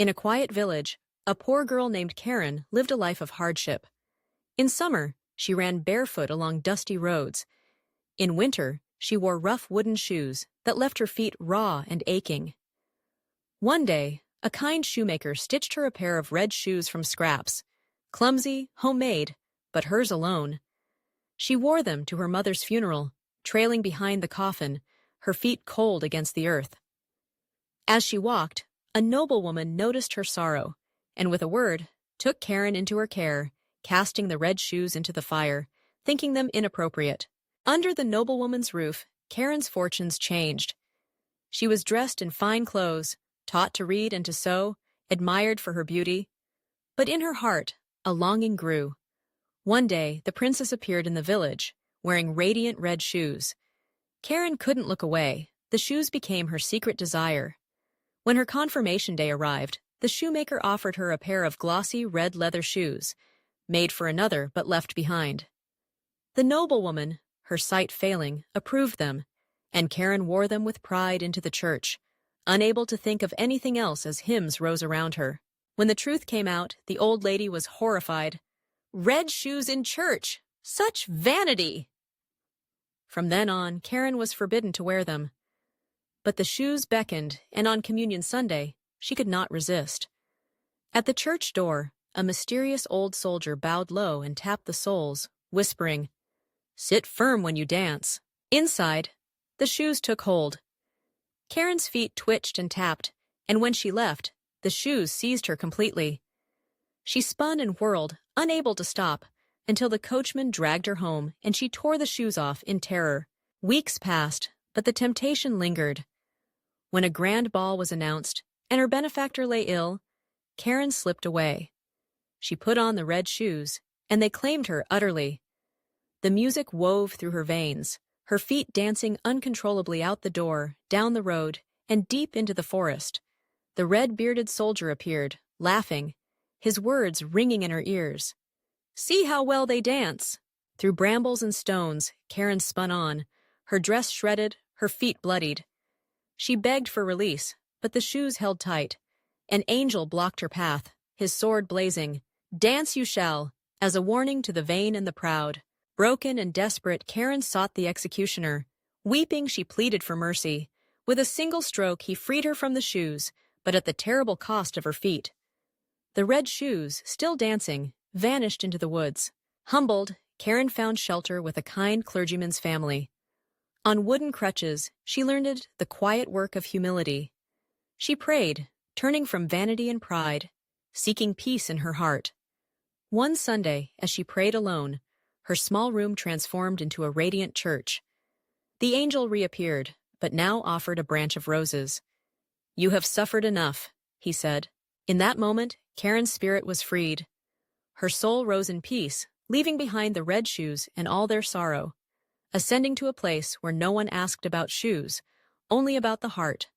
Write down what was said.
In a quiet village, a poor girl named Karen lived a life of hardship. In summer, she ran barefoot along dusty roads. In winter, she wore rough wooden shoes that left her feet raw and aching. One day, a kind shoemaker stitched her a pair of red shoes from scraps, clumsy, homemade, but hers alone. She wore them to her mother's funeral, trailing behind the coffin, her feet cold against the earth. As she walked, a noblewoman noticed her sorrow, and with a word, took Karen into her care, casting the red shoes into the fire, thinking them inappropriate. Under the noblewoman's roof, Karen's fortunes changed. She was dressed in fine clothes, taught to read and to sew, admired for her beauty. But in her heart, a longing grew. One day, the princess appeared in the village, wearing radiant red shoes. Karen couldn't look away. The shoes became her secret desire. When her confirmation day arrived, the shoemaker offered her a pair of glossy red leather shoes, made for another but left behind. The noblewoman, her sight failing, approved them, and Karen wore them with pride into the church, unable to think of anything else as hymns rose around her. When the truth came out, the old lady was horrified. "Red shoes in church! Such vanity!" From then on, Karen was forbidden to wear them. But the shoes beckoned, and on Communion Sunday, she could not resist. At the church door, a mysterious old soldier bowed low and tapped the soles, whispering, "Sit firm when you dance." Inside, the shoes took hold. Karen's feet twitched and tapped, and when she left, the shoes seized her completely. She spun and whirled, unable to stop, until the coachman dragged her home and she tore the shoes off in terror. Weeks passed, but the temptation lingered. When a grand ball was announced and her benefactor lay ill, Karen slipped away. She put on the red shoes, and they claimed her utterly. The music wove through her veins, her feet dancing uncontrollably out the door, down the road, and deep into the forest. The red-bearded soldier appeared, laughing, his words ringing in her ears. "See how well they dance!" Through brambles and stones, Karen spun on, her dress shredded, her feet bloodied. She begged for release, but the shoes held tight. An angel blocked her path, his sword blazing. "Dance you shall," as a warning to the vain and the proud. Broken and desperate, Karen sought the executioner. Weeping, she pleaded for mercy. With a single stroke, he freed her from the shoes, but at the terrible cost of her feet. The red shoes, still dancing, vanished into the woods. Humbled, Karen found shelter with a kind clergyman's family. On wooden crutches, she learned the quiet work of humility. She prayed, turning from vanity and pride, seeking peace in her heart. One Sunday, as she prayed alone, her small room transformed into a radiant church. The angel reappeared, but now offered a branch of roses. "You have suffered enough," he said. In that moment, Karen's spirit was freed. Her soul rose in peace, leaving behind the red shoes and all their sorrow, ascending to a place where no one asked about shoes, only about the heart.